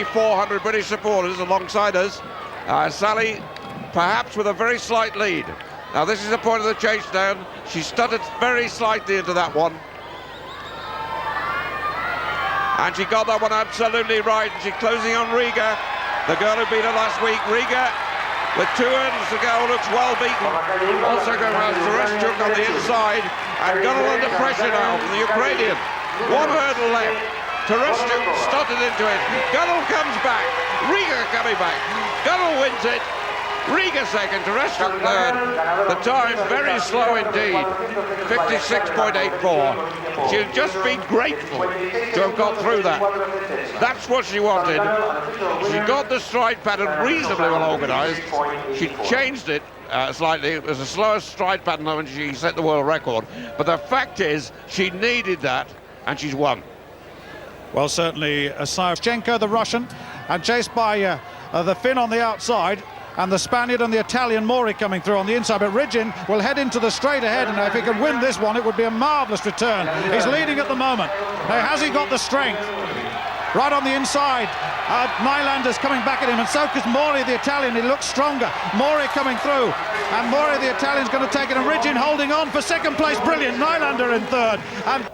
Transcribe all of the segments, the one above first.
400 British supporters alongside us. Sally, perhaps with a very slight lead. Now this is the point of the chase down. She stuttered very slightly into that one. And she got that one absolutely right. She's closing on Riga, the girl who beat her last week. Riga, with 2 hurdles to go, looks well beaten. Also going around Tereshchuk on the inside. And Gunnell under pressure now from the Ukrainian. 1 hurdle left. Tereshchuk stuttered into it. Gunnell comes back. Riga coming back. Gunnell wins it. Riga second, Tereshchuk third. The time very slow indeed. 56.84. She'll just be grateful to have got through that. That's what she wanted. She got the stride pattern reasonably well organised. She changed it slightly. It was a slower stride pattern when she set the world record. But the fact is, she needed that, and she's won. Well, certainly Savchenko, the Russian, and chased by the Finn on the outside, and the Spaniard and the Italian Mori coming through on the inside. But Ridgin will head into the straight ahead, and if he can win this one, it would be a marvellous return. He's leading at the moment. Now, has he got the strength? Right on the inside, Nylander's coming back at him, and so is Mori, the Italian. He looks stronger. Mori coming through, and Mori, the Italian's going to take it, and Ridgin holding on for second place. Brilliant. Nylander in third. And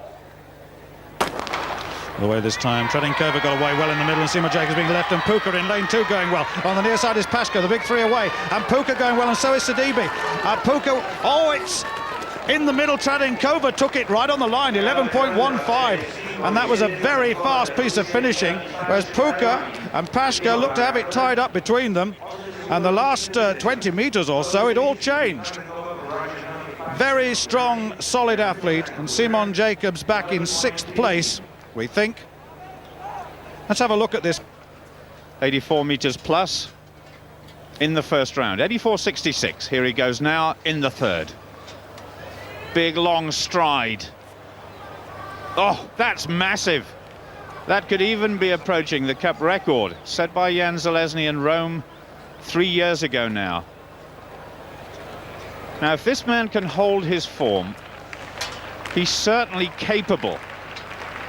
away this time, Tredenkova got away well in the middle, and Sima Jacobs being left, and Puka in lane 2 going well. On the near side is Pashka, the big 3 away, and Puka going well, and so is Sidibe. Puka, oh, it's in the middle. Tredenkova took it right on the line, 11.15, and that was a very fast piece of finishing, whereas Puka and Pashka looked to have it tied up between them, and the last 20 metres or so, it all changed. Very strong, solid athlete, and Simon Jacobs back in 6th place, we think. Let's have a look at this. 84 metres plus in the first round. 84.66. Here he goes now in the third. Big long stride. Oh, that's massive. That could even be approaching the cup record set by Jan Zalesny in Rome 3 years ago now. Now, if this man can hold his form, he's certainly capable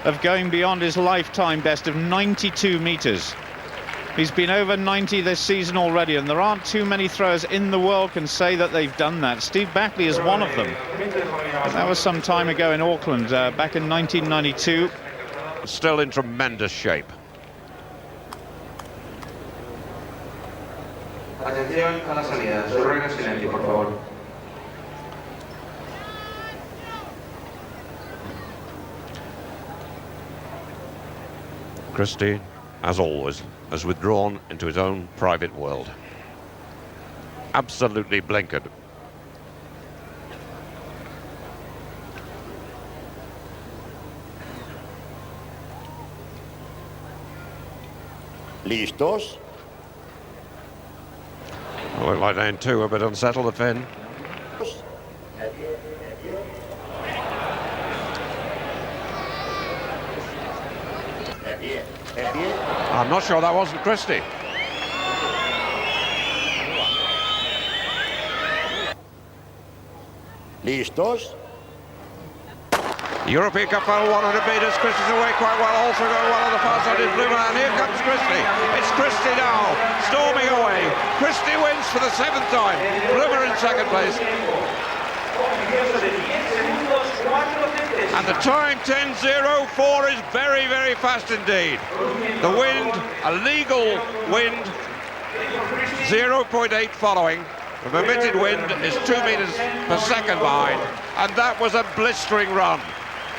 of going beyond his lifetime best of 92 metres. He's been over 90 this season already, and there aren't too many throwers in the world can say that they've done that. Steve Backley is one of them. And that was some time ago in Auckland, back in 1992. Still in tremendous shape. Atención a la salida. Su reina silencio, por favor. Christie, as always, has withdrawn into his own private world. Absolutely blinkered. ¿Listos? Look like lane 2 a bit unsettled, the Finn. I'm not sure that wasn't Christie. ¿Listos? European Cup final 100 metres. Christie's away quite well, also going well on the far side is Bloomer, and here comes Christie. It's Christie now, storming away. Christie wins for the 7th time. Bloomer in 2nd place. And the time 10.04 is very, very fast indeed. The wind, a legal wind, 0.8 following. The permitted wind is 2 metres per second behind, and that was a blistering run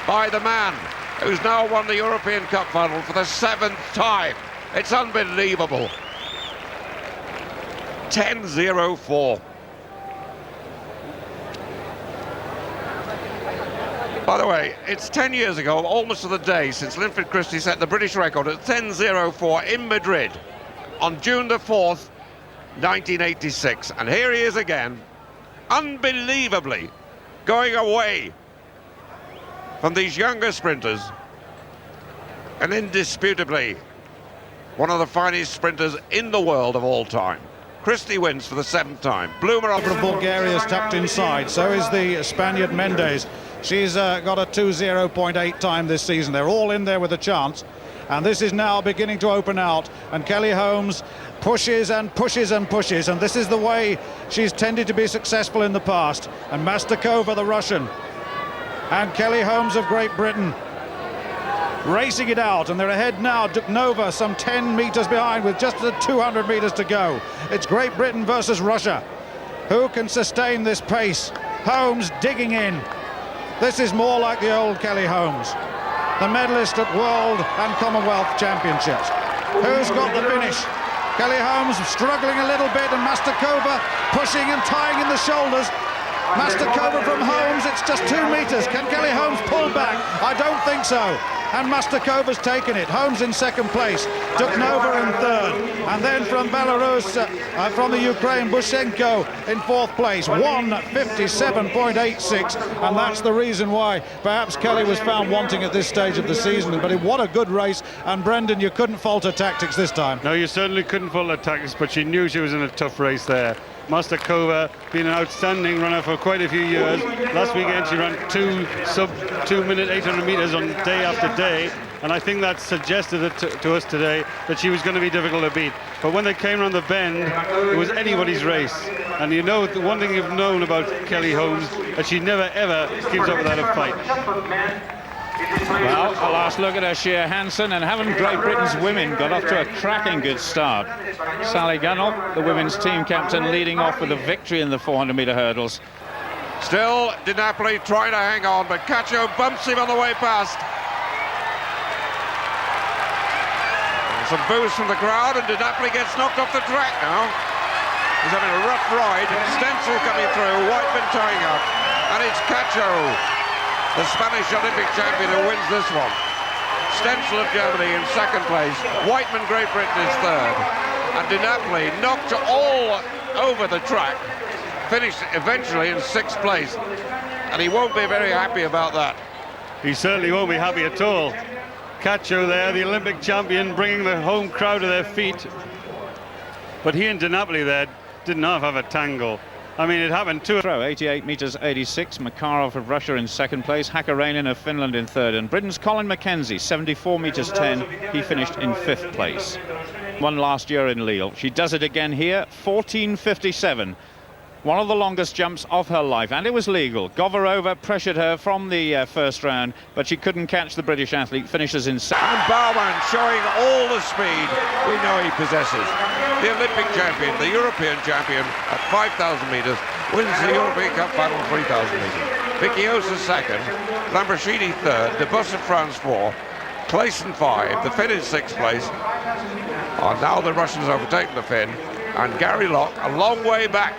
by the man who's now won the European Cup final for the 7th time. It's unbelievable. 10.04. By the way, it's 10 years ago, almost to the day, since Linford Christie set the British record at 10.04 in Madrid on June the 4th, 1986. And here he is again, unbelievably going away from these younger sprinters, and indisputably one of the finest sprinters in the world of all time. Christie wins for the 7th time. Bloomer of Bulgaria's tucked inside, so is the Spaniard Mendes. She's got a 2.0.8 time this season. They're all in there with a chance. and this is now beginning to open out, and Kelly Holmes pushes and pushes and pushes, and this is the way she's tended to be successful in the past. And Mastakova, the Russian, and Kelly Holmes of Great Britain racing it out, and they're ahead now. Duknova some 10 meters behind with just 200 meters to go. It's Great Britain versus Russia. Who can sustain this pace? Holmes digging in. This is more like the old Kelly Holmes, the medalist at World and Commonwealth Championships. Who's got the finish? Kelly Holmes struggling a little bit, and Mastakova pushing and tying in the shoulders. Mastakova from Holmes, it's just 2 meters. Can Kelly Holmes pull back? I don't think so. And Mastakova's taken it. Holmes in second place, Duknova in third, and then from Belarus, from the Ukraine, Bushenko in fourth place, 1:57.86, and that's the reason why perhaps Kelly was found wanting at this stage of the season. But what a good race, and Brendan, you couldn't fault her tactics this time. No, you certainly couldn't fault her tactics, but she knew she was in a tough race there. Mastakova been an outstanding runner for quite a few years. Last weekend she ran sub 2 minute 800 meters on day after day, and I think that suggested it to us today that she was going to be difficult to beat. But when they came around the bend, it was anybody's race. And you know, the one thing you've known about Kelly Holmes, that she never ever gives up without a fight. Well, a last look at her sheer Hansen, and haven't Great Britain's women got off to a cracking good start? Sally Gunnell, the women's team captain, leading off with a victory in the 400-meter hurdles. Still, Di Napoli trying to hang on, but Caccio bumps him on the way past. Some boos from the crowd, and Di Napoli gets knocked off the track now. He's having a rough ride. Stencil coming through, Whiteman tying up, and it's Caccio, the Spanish Olympic champion, who wins this one. Stencil of Germany in second place, Whiteman, Great Britain, is third, and Di Napoli knocked all over the track, finished eventually in sixth place, and he won't be very happy about that. He certainly won't be happy at all. Caccio there, the Olympic champion, bringing the home crowd to their feet. But he and Di Napoli there did not have a tangle. I mean, it happened too. 88 meters 86. Makarov of Russia in second place. Hakkarainen of Finland in third. And Britain's Colin Mackenzie, 74 meters 10. He finished in fifth place. Won last year in Lille. She does it again here. 14:57. One of the longest jumps of her life, and it was legal. Govorova pressured her from the first round, but she couldn't catch the British athlete. Finishes in second. And Baumann showing all the speed we know he possesses. The Olympic champion, the European champion at 5,000 metres, wins the European Cup final 3,000 metres. Vicchiosa second, Lamborghini third, De Bus of France fourth, Clayson 5, the Finn in sixth place. And now the Russians overtaken the Finn, and Gary Locke a long way back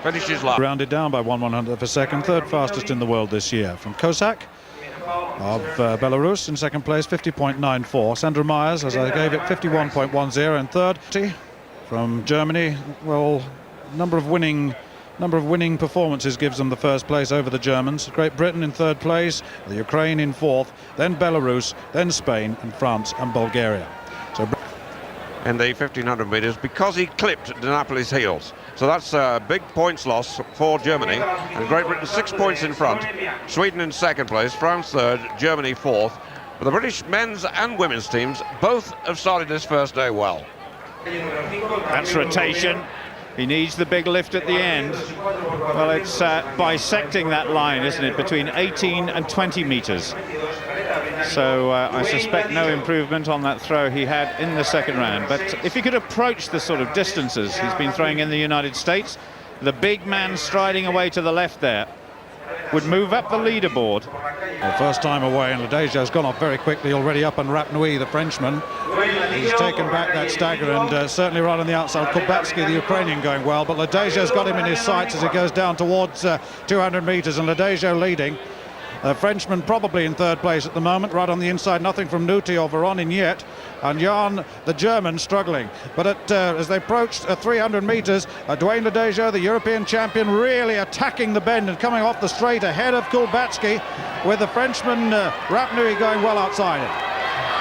finishes last. Rounded down by 1/100th of a second, third fastest in the world this year. From Kozak of Belarus in second place, 50.94. Sandra Myers, as I gave it, 51.10 in third. From Germany, well, number of winning performances gives them the first place over the Germans. Great Britain in third place, the Ukraine in fourth, then Belarus, then Spain, and France and Bulgaria. So in the 1,500 metres, because he clipped Di Napoli's heels. So that's a big points loss for Germany, and Great Britain 6 points in front, Sweden in second place, France third, Germany fourth. But the British men's and women's teams both have started this first day well. That's rotation. He needs the big lift at the end. Well, it's bisecting that line, isn't it, between 18 and 20 meters. So I suspect no improvement on that throw he had in the second round. But if he could approach the sort of distances he's been throwing in the United States, the big man striding away to the left there would move up the leaderboard. Well, first time away, and Ledeja's gone off very quickly already up on Rapnui, the Frenchman. He's taken back that stagger, and certainly right on the outside, Kubatsky, the Ukrainian, going well, but Ledeja's got him in his sights as he goes down towards 200 meters, and Ledeja leading. Frenchman probably in third place at the moment, right on the inside, nothing from Nuti or Voronin yet, and Jan, the German, struggling. But as they approached 300 meters, Duane Ledeja, the European champion, really attacking the bend and coming off the straight ahead of Kulbatsky, with the Frenchman Rapnui going well outside it.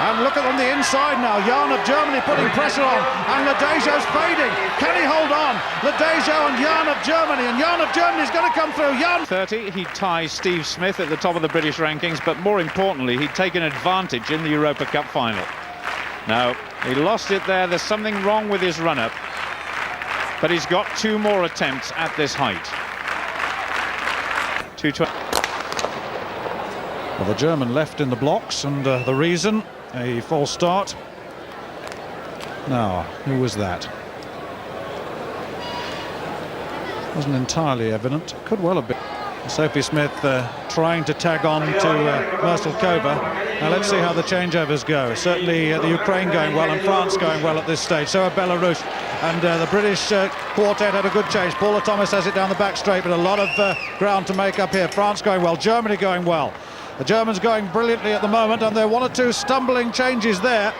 And look at on the inside now, Jan of Germany putting pressure on, and Ledeja's fading. Can he hold on? Ledeja and Jan of Germany, and Jan of Germany is going to come through. Jan 30, he ties Steve Smith at the top of the British rankings, but more importantly, he'd taken advantage in the Europa Cup final. No, he lost it there. There's something wrong with his run-up. But he's got 2 more attempts at this height. 2:20. Well, the German left in the blocks, and the reason, a false start. Now, who was that? Wasn't entirely evident. Could well have been. Sophie Smith trying to tag on to Merselkova. Now let's see how the changeovers go. Certainly the Ukraine going well and France going well at this stage. So are Belarus. And the British quartet had a good change. Paula Thomas has it down the back straight, but a lot of ground to make up here. France going well, Germany going well. The Germans going brilliantly at the moment, and there are 1 or 2 stumbling changes there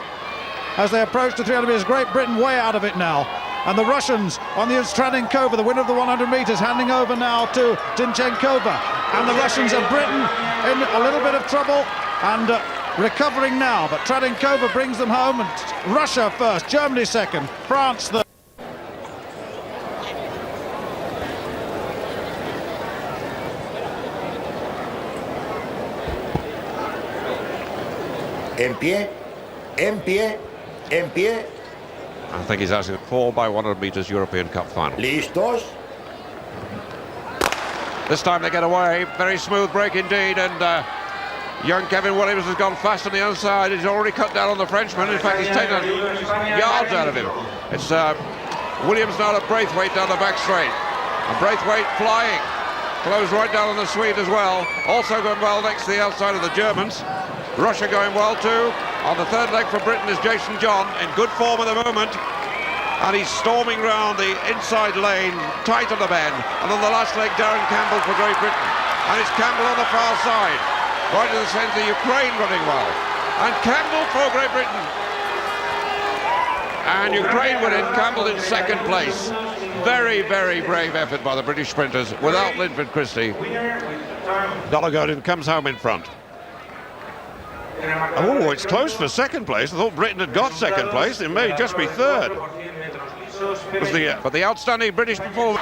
as they approach the 300 metres. Great Britain way out of it now. And the Russians on the Stradenkova, the winner of the 100 metres, handing over now to Tinchenkova. And the Russians and Britain in a little bit of trouble and recovering now. But Stradenkova brings them home, and Russia first, Germany second, France third. En pie, en pie, en pie. I think he's asking 4 by 100 metres European Cup final. ¿Listos? This time they get away. Very smooth break indeed, and young Kevin Williams has gone fast on the outside. He's already cut down on the Frenchman. In fact, he's taken yards out of him. It's Williams now at Braithwaite down the back straight. And Braithwaite flying. Closed right down on the Swede as well. Also going well next to the outside of the Germans. Russia going well too. On the third leg for Britain is Jason John, in good form at the moment. And he's storming round the inside lane, tight on the bend. And on the last leg, Darren Campbell for Great Britain. And it's Campbell on the far side. Right to the centre, Ukraine running well. And Campbell for Great Britain. And Ukraine win it, Campbell in second place. Very, very brave effort by the British sprinters without Linford Christie. Dolagodin comes home in front. Oh, it's close for second place. I thought Britain had got second place. It may just be third. But the outstanding British performance.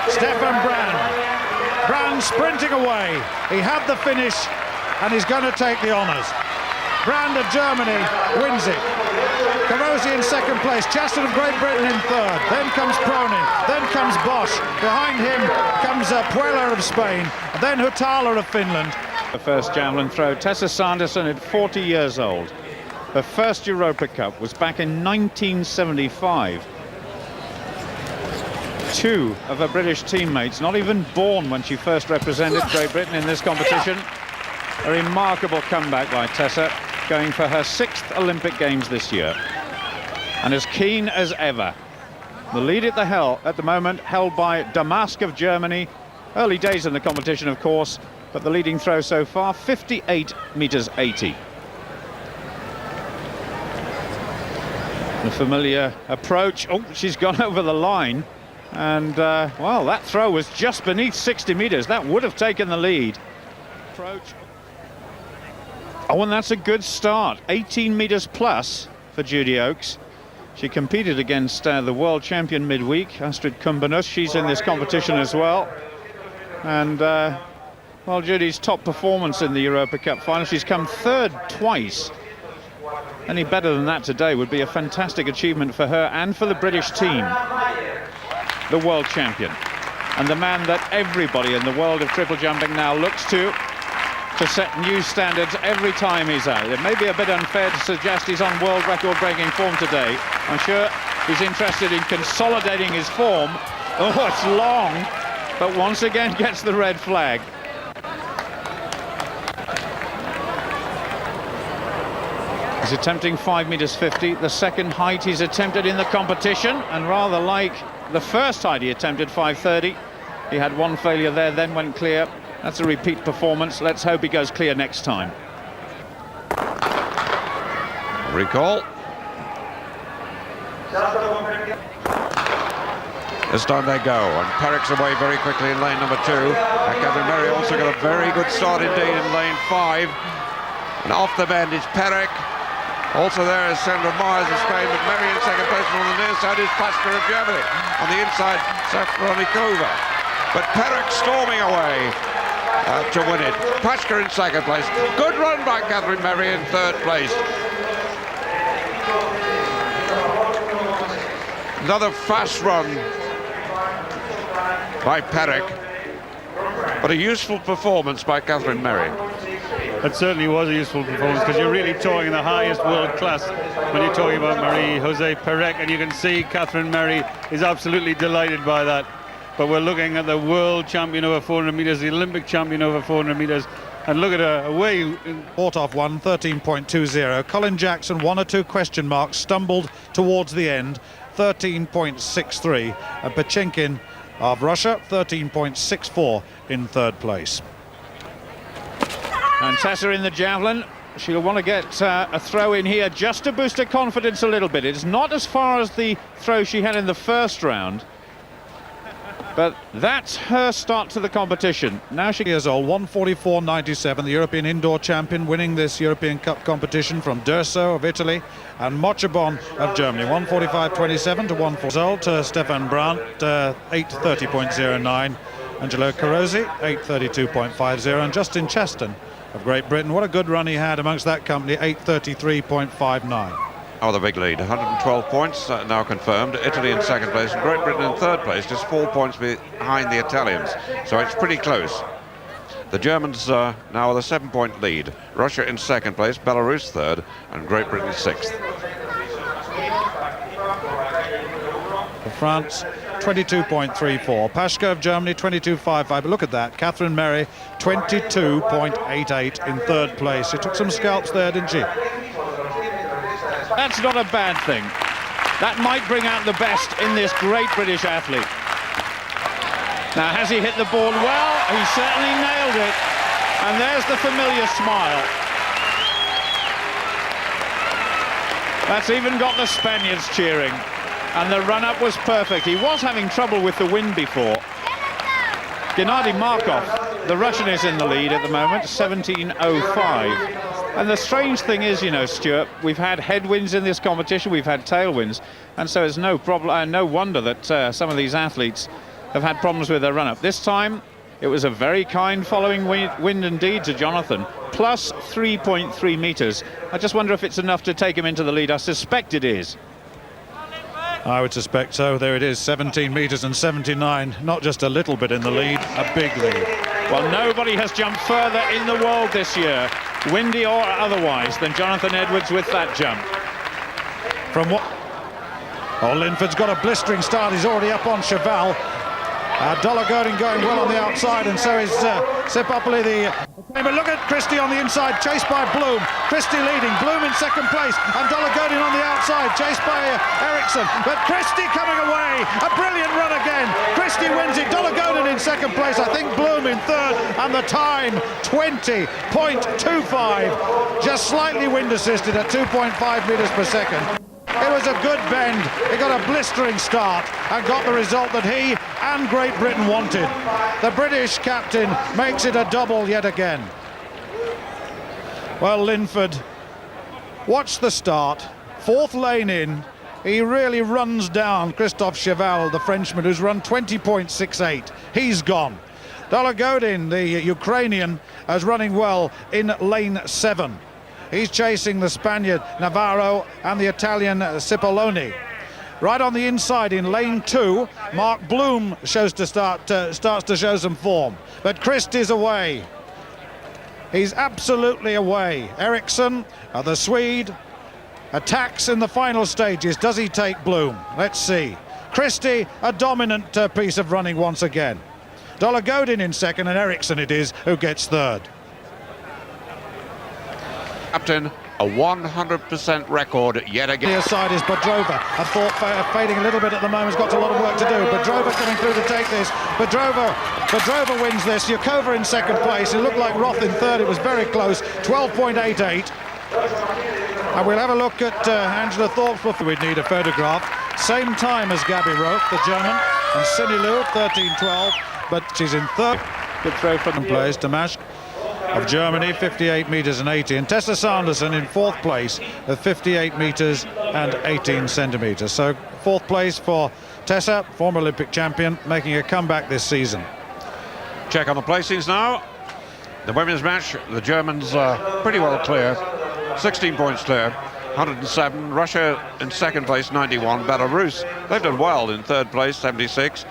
Stefan Brand. Brand sprinting away. He had the finish, and he's going to take the honours. Brand of Germany wins it. Carosi in second place. Chaston of Great Britain in third. Then comes Pronin. Then comes Bosch. Behind him comes Puella of Spain. And then Hutala of Finland. The first javelin throw. Tessa Sanderson at 40 years old. Her first Europa Cup was back in 1975. 2 of her British teammates not even born when she first represented Great Britain in this competition. A remarkable comeback by Tessa, going for her 6th Olympic Games this year. And as keen as ever. The lead at the moment held by Damask of Germany. Early days in the competition, of course, but the leading throw so far, 58 meters 80. The familiar approach. Oh, she's gone over the line. And, well, that throw was just beneath 60 meters. That would have taken the lead. Approach. Oh, and that's a good start. 18 meters plus for Judy Oakes. She competed against the world champion midweek, Astrid Kumbanus. She's in this competition as well. And, well, Judy's top performance in the Europa Cup final. She's come third twice. Any better than that today would be a fantastic achievement for her and for the British team. The world champion. And the man that everybody in the world of triple jumping now looks to set new standards every time he's out. It may be a bit unfair to suggest he's on world record-breaking form today. I'm sure he's interested in consolidating his form. Oh, it's long, but once again gets the red flag. He's attempting 5 meters 50, the second height he's attempted in the competition, and rather like the first height he attempted, 5:30. He had one failure there, then went clear. That's a repeat performance. Let's hope he goes clear next time. Recall. This time they go, and Perrick's away very quickly in lane number 2. And Catherine Murray also got a very good start indeed in lane 5. And off the bend is Perrick. Also there is Sandra Myers of Spain, but Murray in second place. And on the near side is Pasker of Germany. On the inside, Safronikova. But Perrick storming away to win it. Pasker in second place. Good run by Catherine Murray in third place. Another fast run by Perec, but a useful performance by Catherine Merry. It certainly was a useful performance, because you're really talking the highest world class when you're talking about Marie-José Perec, and you can see Catherine Merry is absolutely delighted by that. But we're looking at the world champion over 400 metres, the Olympic champion over 400 metres, and look at her away. Ortov won 13.20. Colin Jackson, 1 or 2 question marks, stumbled towards the end, 13.63. And Pachinkin of Russia, 13.64 in third place. And Tessa in the javelin. She'll want to get a throw in here just to boost her confidence a little bit. It's not as far as the throw she had in the first round, but that's her start to the competition. Now she years old, 144.97, the European indoor champion, winning this European Cup competition from D'Urso of Italy and Mochebon of Germany. 145.27 to 140. Result, Stefan Brandt, 8:30.09. Angelo Carosi, 8:32.50. And Justin Cheston of Great Britain. What a good run he had amongst that company, 8:33.59. Oh, the big lead, 112 points now confirmed. Italy in second place and Great Britain in third place, just 4 points behind the Italians. So it's pretty close. The Germans now with a 7-point lead. Russia in second place, Belarus third, and Great Britain sixth. For France, 22.34. Pashka of Germany, 22.55. But look at that, Catherine Merry, 22.88 in third place. She took some scalps there, didn't she? That's not a bad thing. That might bring out the best in this great British athlete. Now, has he hit the board well? He certainly nailed it. And there's the familiar smile. That's even got the Spaniards cheering. And the run-up was perfect. He was having trouble with the wind before. Gennady Markov, the Russian, is in the lead at the moment, 17.05. And the strange thing is, you know, Stuart, we've had headwinds in this competition, we've had tailwinds, and so it's no problem, no wonder that some of these athletes have had problems with their run-up. This time, it was a very kind following wind indeed to Jonathan, plus 3.3 metres. I just wonder if it's enough to take him into the lead. I suspect it is. I would suspect so. There it is, 17 metres and 79. Not just a little bit in the lead, a big lead. Well, nobody has jumped further in the world this year, windy or otherwise, than Jonathan Edwards with that jump. From what? Oh, Linford's got a blistering start. He's already up on Cheval. Dologodin going well on the outside, and so is Sepopoli. But look at Christie on the inside, chased by Bloom. Christie leading, Bloom in second place, and Dologodin on the outside, chased by Ericsson. But Christie coming away, a brilliant run again. Christie wins it, Dologodin in second place, I think Bloom in third, and the time 20.25, just slightly wind assisted at 2.5 metres per second. It was a good bend. He got a blistering start and got the result that he and Great Britain wanted. The British captain makes it a double yet again. Well, Linford, watch the start. Fourth lane in. He really runs down Christophe Cheval, the Frenchman, who's run 20.68. He's gone. Dologodin, the Ukrainian, is running well in lane 7. He's chasing the Spaniard Navarro and the Italian Cipollone. Right on the inside in lane 2, Mark Bloom starts to show some form. But Christie's away. He's absolutely away. Ericsson, the Swede, attacks in the final stages. Does he take Bloom? Let's see. Christie, a dominant piece of running once again. Dologodin in second, and Ericsson it is who gets third. Captain, a 100% record yet again. The side is Bodrova. I thought fading a little bit at the moment. Has got a lot of work to do. Bodrova coming through to take this. Bodrova wins this. Yukova in second place. It looked like Roth in third. It was very close. 12.88. And we'll have a look at Angela Thorpe. We'd need a photograph. Same time as Gabby Roth, the German, and Sinilu, 13.12. But she's in third. Good throw from the place. Damask of Germany, 58 metres and 80, and Tessa Sanderson in fourth place at 58 metres and 18 centimetres. So fourth place for Tessa, former Olympic champion, making a comeback this season. Check on the placings now. The women's match, the Germans are pretty well clear, 16 points clear. 107. Russia in second place, 91. Belarus, they've done well in third place, 76.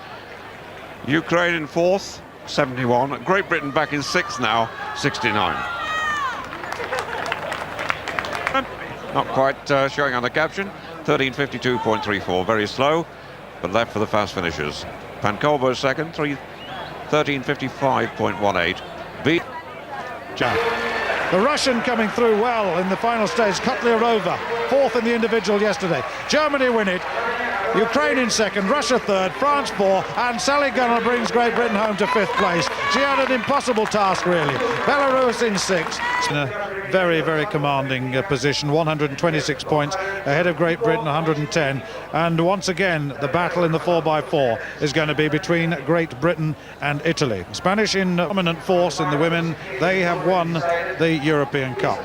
Ukraine in fourth, 71. Great Britain back in sixth now, 69. Not quite showing on the caption. 13:52.34, very slow, but left for the fast finishers. Pankovo second, 13:55.18. The Russian coming through well in the final stage. Kotlярova, fourth in the individual yesterday. Germany win it. Ukraine in second, Russia third, France fourth, and Sally Gunnar brings Great Britain home to fifth place. She had an impossible task, really. Belarus in sixth. In a very, very commanding position, 126 points ahead of Great Britain, 110. And once again, the battle in the 4x4 is going to be between Great Britain and Italy. Spanish in dominant force in the women. They have won the European Cup.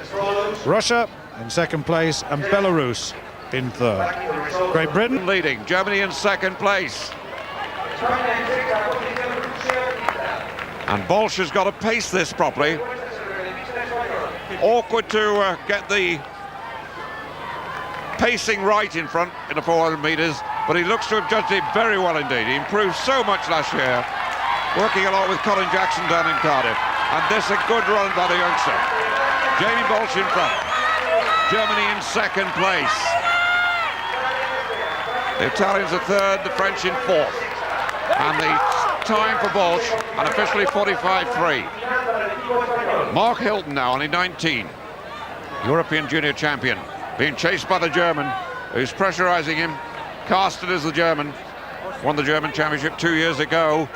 Russia in second place and Belarus in third. Great Britain leading, Germany in second place. And Bolsch has got to pace this properly. Awkward to get the pacing right in front in the 400 metres, but he looks to have judged it very well indeed. He improved so much last year, working a lot with Colin Jackson down in Cardiff. And this a good run by the youngster. Jamie Bolsch in front. Germany in second place. The Italians are third, the French in fourth. And the time for Bolsch, unofficially 45.3. Mark Hilton now, only 19. European junior champion, being chased by the German, who's pressurising him. Casted as the German, won the German championship 2 years ago.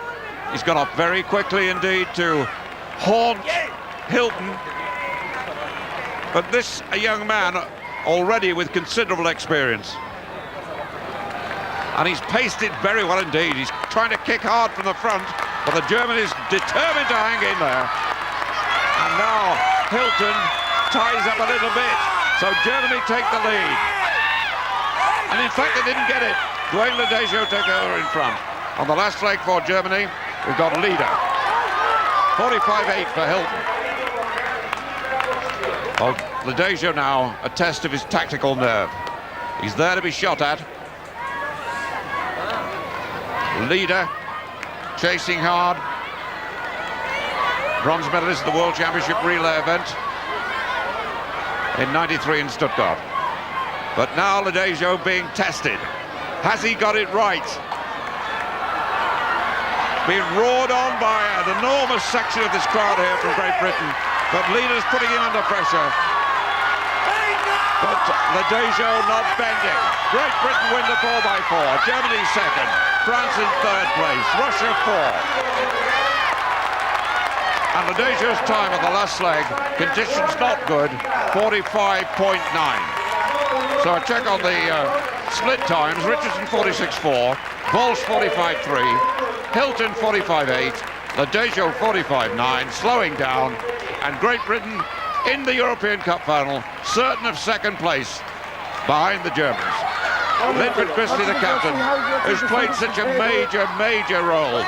He's gone up very quickly indeed to haunt Hilton. But this, a young man already with considerable experience. And he's paced it very well indeed. He's trying to kick hard from the front, but the German is determined to hang in there. And now Hilton ties up a little bit, so Germany take the lead. And in fact, they didn't get it. Dwayne Ledejo took over in front. On the last leg for Germany, we've got a leader. 45.8 for Hilton. Well, Ledejo now, a test of his tactical nerve. He's there to be shot at. Leader, chasing hard. Bronze medalist at the World Championship relay event in '93 in Stuttgart. But now Ledejo being tested. Has he got it right? Being roared on by an enormous section of this crowd here from Great Britain, but leaders putting him under pressure. But Ledejo not bending. Great Britain win the 4x4. Germany second. France in third place. Russia fourth. And Ledejo's time on the last leg, conditions not good, 45.9. So a check on the split times. Richardson 46.4, Bolsch 45.3, Hilton 45.8, Ledejo 45.9, slowing down, and Great Britain in the European Cup final, certain of second place behind the Germans. Linford Christie, the captain, who's played such a major role